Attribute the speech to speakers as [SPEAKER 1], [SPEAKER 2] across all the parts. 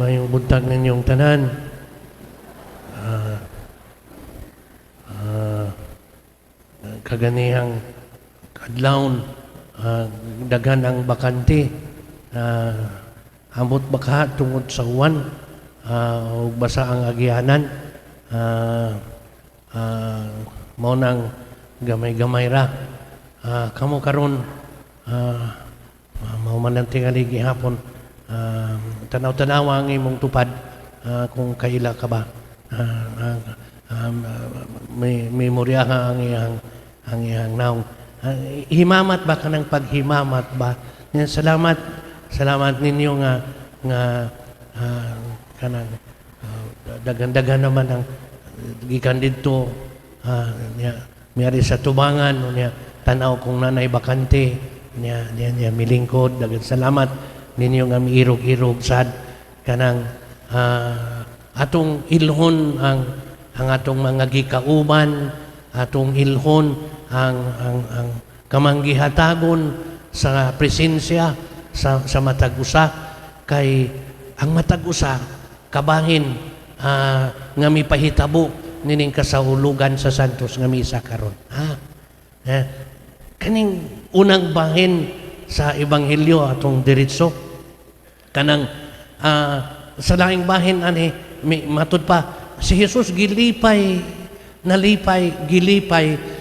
[SPEAKER 1] Mayong buntag ninyong tanan. Kaganihang kadlawon, daghan ang bakante. Ambot baka tungod sa uwan, ug basa ang agianan. Mao nang gamay-gamay ra. Kamo karon mao man ang tingali gihapon. Tanaw-tanaw ang imong tupad kung kaila ka ba. May memorya ang iyang naong. Himamat ba kanang paghimamat ba? Salamat ninyo nga kanang dagan-dagan naman ang gikan didto miyari sa tubangan niya tanaw kung nanay bakante niya milingkod. Dagan salamat ninyo nga miirog-irog sad kanang atong ilhon ang atong mga gikauban, atong ilhon ang kamanggihatagon sa presensya sa matag usa kay ang matag usa kabahin nga mipahitabo nining kasahulugan sa Santos nga misa karon. Kaning unang bahin sa ebanghelyo atong diretso kanang sa laing bahin ani matud pa si Jesus gilipay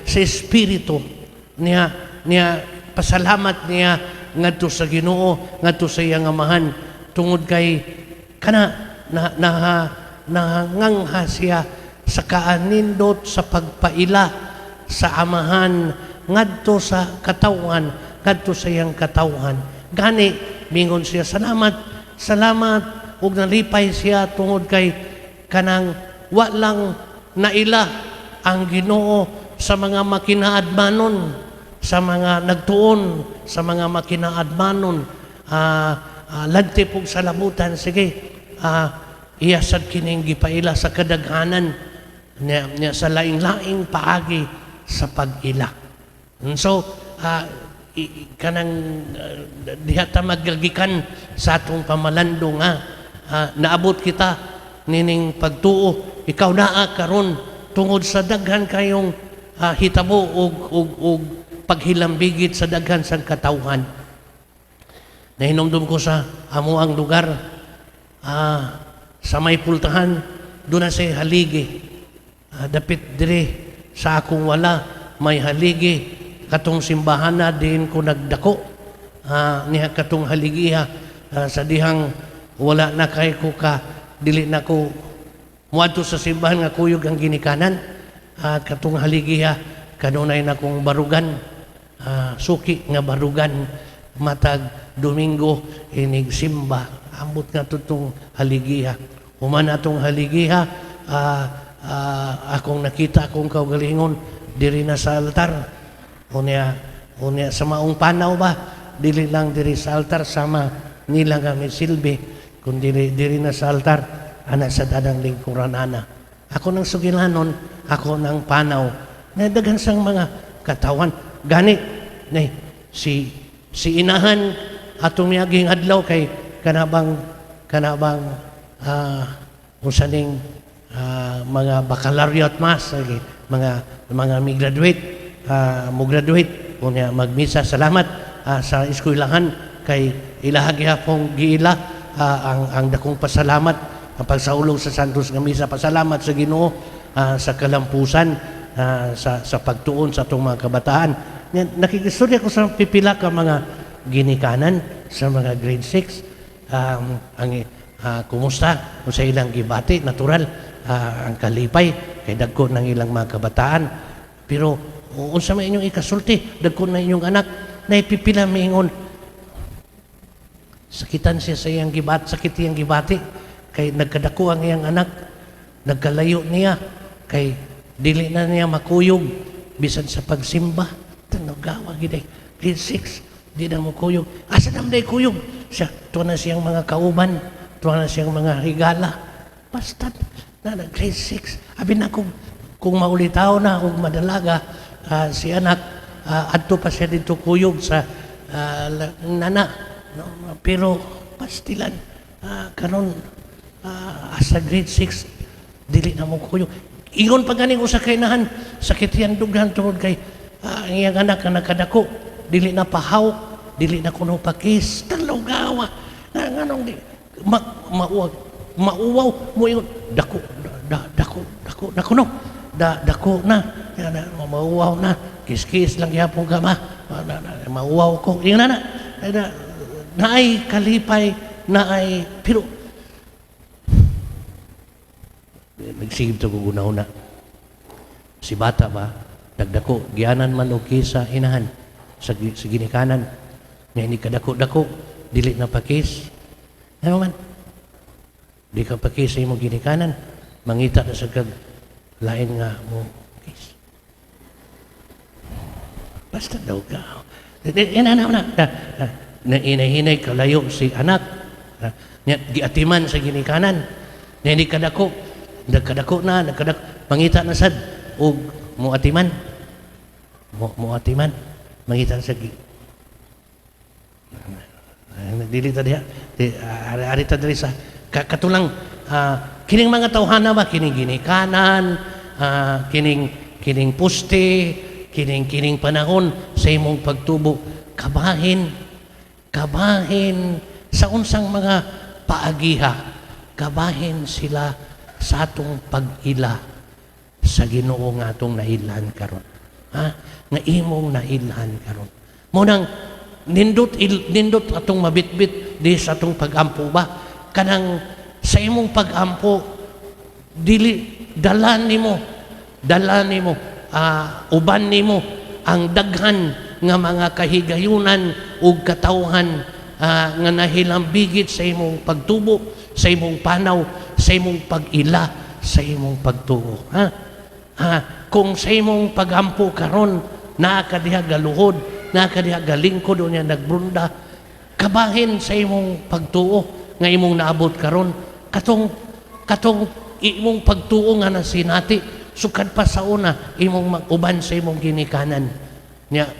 [SPEAKER 1] sa espiritu niya pasalamat niya ngadto sa Ginoo ngadto sa iyang amahan tungod kay kana nangangha siya sa kaanindot sa pagpaila sa amahan ngadto sa katawhan ngadto sa iyang katawhan gani mingon siya salamat ug nalipay siya tungod kay kanang wa lang naila ang Ginoo sa mga makinaadmanon, sa mga nagtuon, sa mga makinaadmanon, lagtipog sa labutan. Sige, iyasad kining gipaila sa kadaghanan niya sa laing-laing paagi sa pag-ila. So, kanang dihata magagikan sa atong pamalandong naabot kita nining pagtuo ikaw naa karon tungod sa daghan kayong hitabo og paghilambigit sa daghan sang katawhan. Nahinumdum ko sa amo ang lugar sa may pultahan doon na say haligi dapit dire sa akong wala may haligi katong simbahan na din ko nagdako niya katong haligiha sa dihang wala na kay ko ka dili na ko muadto sa simbahan nga kuyog ang ginikanan at katong haligiha kanunay na kong barugan suki nga barugan matag Domingo inig simba ambot nga tutong haligiha human atong haligiha akong nakita akong kaugalingon diri na sa altar unya sa maong panaw ba dili lang diri sa altar sama nila nga may silbi kung diri na sa altar, ana sa dadang lingkuran ana. Ako nang sugilanon, ako nang panaw. Nadagan sang mga katawan. Gani, si inahan atong miyaging adlaw kay kanabang usaning mga baccalaureate at mas, mga mi-graduate, mo graduate, unya magmisa salamat sa eskwelahan kay ilahagi akong giila ang dakong pasalamat ang pagsaulog sa Santos nga misa pasalamat sa Ginoo sa kalampusan sa pagtuon sa atong mga kabataan. Nakikistorya ko sa pipila ka mga ginikanan sa mga grade 6 kumusta kung sa ilang gibati natural ang kalipay kay dagko ng ilang mga kabataan pero unsa may inyong ikasulti dagko na inyong anak na ipipila miingon sakitan siya sa iyang sakit iyang gibati kay nagkadako ang iyang anak nagkalayo niya kay dili na niya makuyog bisan sa pagsimba tanagawa giday grade 6 di na mo kuyog asa na day kuyog siya tuwa na siyang mga kauban tuwa na siyang mga higala basta na grade 6 abi na kung maulitaw na og madalaga si anak adto pa siya dito kuyog sa nana no? Pero pastilan karon Sa grade 6, dili na mo kuyo. Ingon pa ganing usa kay nahan, sakit yan dughan tungod kay ang iyang anak na nakadako, dili na pahaw, dili na kuno pakis, talogawa. Nganong di mauwaw mo ingon, dako no. Dako na. Mauwaw na. Kis-kis lang yapon ka ma. Mauwaw ko. Ingon na. Naay kalipay, naay pero nagsigib to guguna-una. Si bata ba, dagdako, gianan man o kisa inahan sa ginikanan. Nga hindi ka dako-dako, dili na pakis. Ano man? Di ka pakis sa imong ginikanan, mangita na sa kag lain nga mo kis. Basta daw ka. Inahinay kalayo si anak. Giatiman sa ginikanan. Hindi ka dako. Nagkadako na, mangita na sad og muatiman. Muatiman. Mangita na sa dili ta diha. Ari ta diri sa katulang kining mga tawhana ba kining ginikanan, kining puste, kining panahon sa imong pagtubo, kabahin sa unsang mga paagiha, kabahin sila sa atong pag-ila sa Ginoo nga atong nailhan karon. Nga imong nailhan karon. Munang nindot atong mabitbit di sa atong pag-ampo ba? Kanang sa imong pag-ampo dili dalan nimo uban nimo ang daghan nga mga kahigayunan ug katawhan nga nahilambigit sa imong pagtubo, sa imong panaw, sa imong pag-ila, sa imong pagtuo. Kung sa imong pag-ampo karon naa ka diha galuhod, naa ka diha galingkod unya nagbrunda, kabahin sa imong pagtuo nga imong naabot karon, katong imong pagtuo nga nasinati sukad pa sa una imong mag-uban sa imong ginikanan.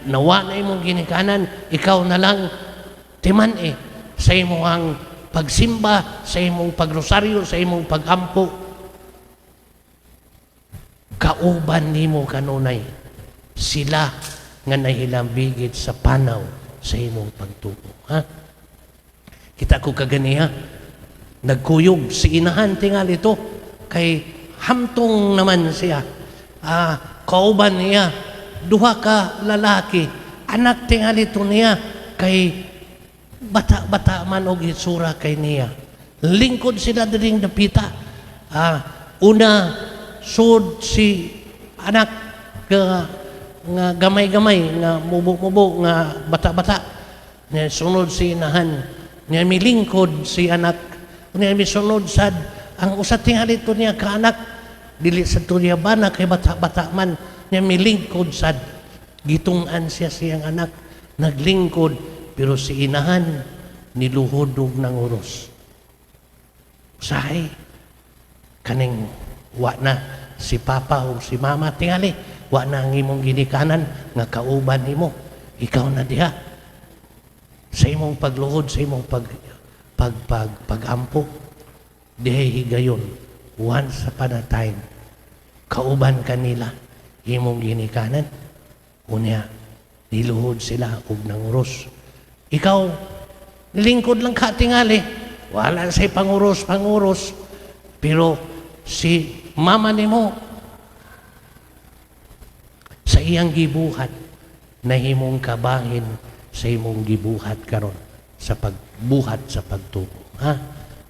[SPEAKER 1] Nawa na imong ginikanan, ikaw na lang timan sa imong pagsimba, sa imong pagrosaryo, sa imong pagampo. Kauban nimo kanunay sila nga nahilambigit sa panaw sa imong pagtuo. Kita ko kaganiha, nagkuyog si inahan tingali ito kay hamtong naman siya. Kauban niya, duha ka lalaki, anak tingali ito niya kay bata-bata man og itsura kay niya. Lingkod sila diring dapita. Una sud si anak nga gamay-gamay nga mubo-mubo nga bata-bata. Sunod si inahan. Niya milingkod si anak. Niya misunod sad ang usa tingali to niya ka anak dili sa tuya bana kay bata-bata man. Niya milingkod sad. Gitungan siya siyang anak. Naglingkod pero si inahan niluhodog ng uros. Usahay kaning wa na si papa o si mama tingali, wa na ang imong ginikanan nga kauban nimo. Ikaw na diha sa imong pagluhod, sa imong pagampo. Diha higayon, once upon a time, kauban kanila imong ginikanan. Unya, niluhod sila og nanguros. Ikaw, lingkod lang ka tingali. Wala say panguros. Pero si mama nimo sa iyang gibuhat nahimong kabahin sa imong gibuhat karon sa pagbuhat sa pagtuo.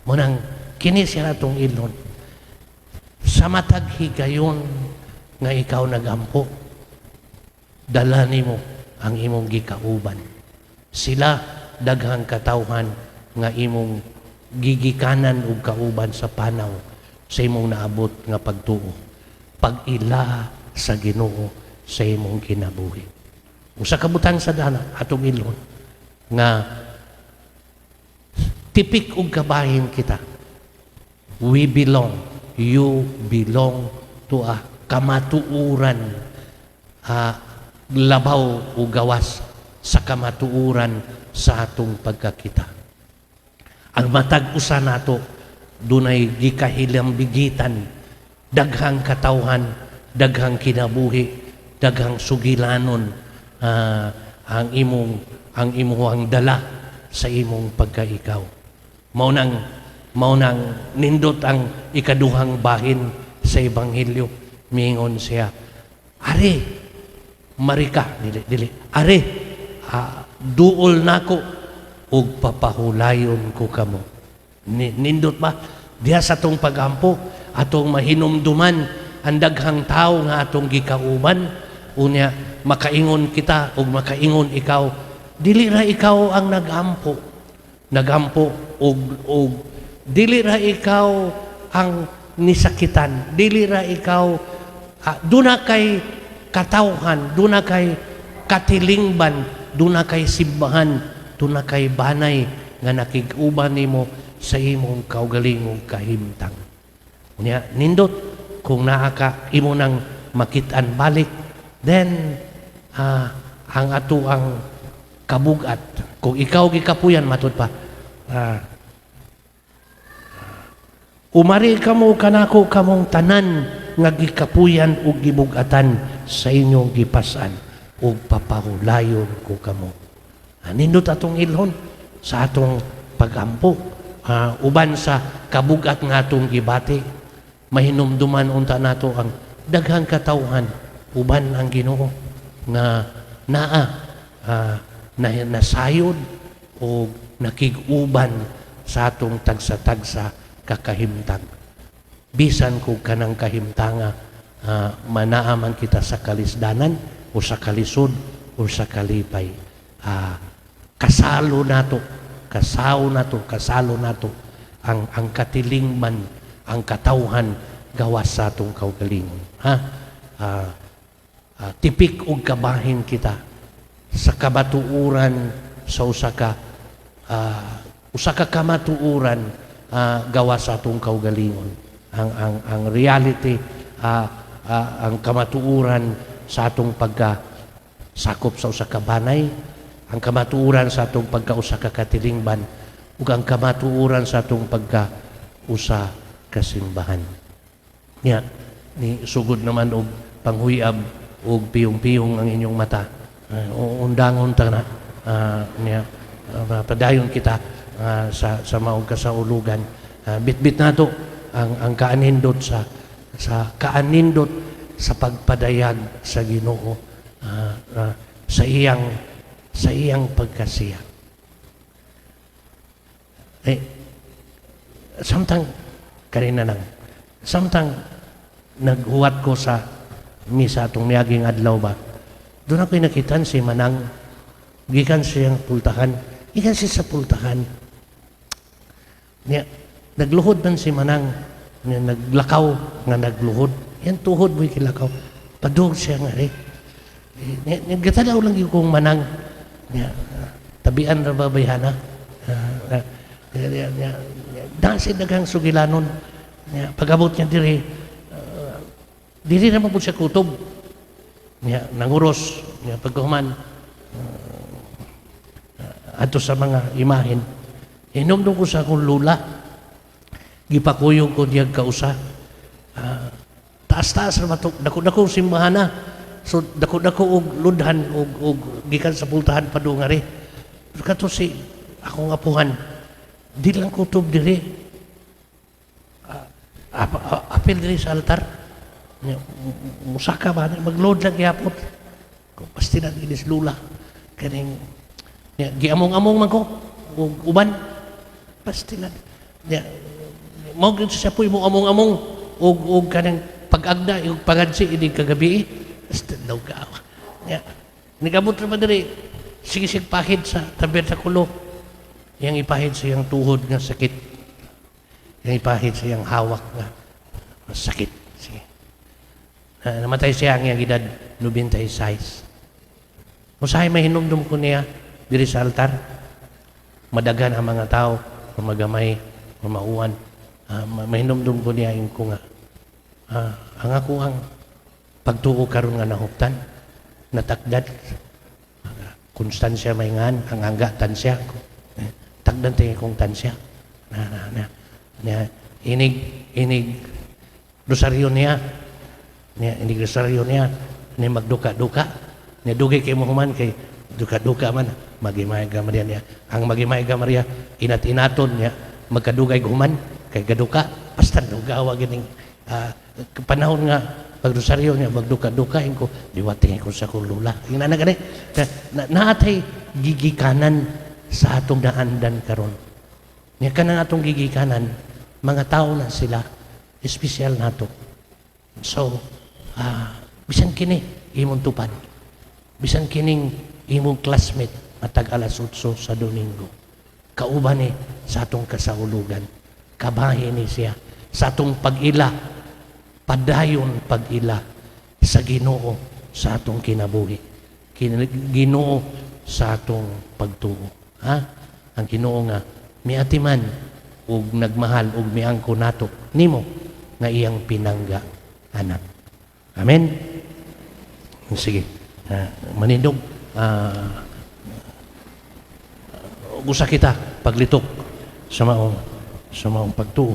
[SPEAKER 1] Munang kini siya natong ilon. Sa matag higayon nga ikaw nagampo, dala nimo ang imong gikauban. Sila daghang katawhan nga imong gigikanan ug kauban sa panaw sa imong naabot nga pagtuo. Pag-ila sa Ginoo sa imong kinabuhi. Usa ka butang sa dana atong ilon nga tipik ug kabahin kita. We belong, you belong to a kamatuuran, labaw o gawas sa kamatuuran sa atong pagkakita. Ang matag usa nato dunay gikahilambigitan, daghang katawhan, daghang kinabuhi, daghang sugilanon, ang imong dala sa imong pagkaikaw. Mao nang nindot ang ikaduhang bahin sa Ebanghelyo. Mingon siya, "Ari, marika, dili. Ari, duol nako ug papahulayon ko kamo." Nindot ba? Diha sa atong pagampo, atong mahinumduman ang daghang tao nga atong gikauban, unya makaingon kita ug makaingon ikaw, dili ra ikaw ang nagampo og dili ra ikaw ang nisakitan, dili ra ikaw duna kay katawhan, duna kay katilingban, duna kay simbahan, duna kay banay nga nakig-uban nimo sa imong kaugalingong kahimtang. Unya nindot kung naa ka imo nang makit-an balik, then ang ato ang kabugat, kung ikaw gikapuyan matud pa, umari kamo kanako kamong tanan nga gikapuyan ug gibugatan sa inyong gipasan ug papahulayon ko kamo. Nindot atong ilhon sa atong pagampo, uban sa kabugat nga atong gibati, mahinumduman unta nato ang daghang katawhan, uban ang Ginoo nga nasayod o nakig-uban sa atong tagsa-tagsa kakahimtang. Bisan kung kanang kahimtanga, manaaman kita sa kalisdanan o sa kalisod o sa kalipay. Kasalo nato ang katilingman, ang katawhan gawas sa atong kaugalingon. Tipik og kabahin kita sa kabatuuran sa usa ka kamatuuran gawas sa atong kaugalingon. Ang reality, ang kamatuuran sa atong pagkasakop sa usa ka banay, ang kamatuuran sa atong pagka-usa ka katilingban, ug ang kamatuuran sa atong pagka-usa ka simbahan. Ni sugod naman og panghuyab og piyong-piyong ang inyong mata. Undangon ta na padayon kita sa maong kasaulugan. Bitbit nato ang kaanindot sa kaanindot sa pagpadayag sa Ginoo, sa iyang pagkasiya. Samtang naghuwat ko sa misa atong miaging adlaw ba, doon ako'y nakitan si Manang, gikan siyang pultahan, gikan siya sa pultahan. Nagluhod man si Manang, naglakaw nga nagluhod, yan tuhod mo'y kilakaw, padug siya nga naggatalaw lang yung kong Manang, tabian na babayhana, dasi daghang sugilanon, pag-abot niya diri naman po siya kutob, nanguros, pagkuman, ato sa mga imahin. Inomdom ko sa akong lula, gipakuyog ko niyag kausa. Taas-taas na matok, dako-dako simbahana. So, dako-dako og ludhan, og gikan sa pultahan pa doon nga rin. Pero kato si akong apuhan, di lang kutob diri. Apil diri sa altar. Musaka ba? Mag-load lang yapot. Pasti na inis lula. Kaning, giamong-among man ko, uban. Pasti na. Mau siya po mo among-among, o kanang pag-agda, yung pagansi, hindi kagabi. Pasti daw ka. Nagabot naman diri, sige-sig pahid sa tabernakulo. Yang ipahid sa iyang tuhod nga sakit. Yang ipahid sa iyang hawak nga sakit. Sige. Namatay siya ang iyang edad 96. Usahay mahinumdum ko niya diri sa altar. Madagan ang mga tao, magamay, mamauan. Mahinumdum ko niya yung ko nga. Ang ako ang pagtuo karon nga nahuptan, natakdad. Konstansya may ngan, ang angga tansya. Tagdan tayo kong tansya. inig rosaryo niya, inig rosaryo niya, ni magduka-duka, niya dugay kay Muhammad kay duka-duka man, magimay-ga Maria niya. Ang magimay-ga Maria, inat-inaton niya, magkadugay guman, kay gaduka, basta dugawa gining panahon nga, pag-rosaryo niya, magduka-dukain ko, diwatingin ko sa kulula. Yung gani, naatay gigikanan sa atong naandan karon. Niya ka na atong gigikanan, mga tao na sila, espesyal nato. So, bisan kini, imong tupad. Bisan kining imong classmate, matag alas 8 sa Domingo. Kauban ni sa atong kasaulugan. Kabahin ni siya. Sa atong pag-ila, padayon pag-ila sa Ginoo sa atong kinabuhi. Ginoo sa atong pagtuo. Ha? Ang Ginoo nga, miatiman ug nagmahal ug miangko nato nimo nga iyang pinangga anak. Amen. Sige. Manindog. Usa kita paglitok sa maong pagtuo.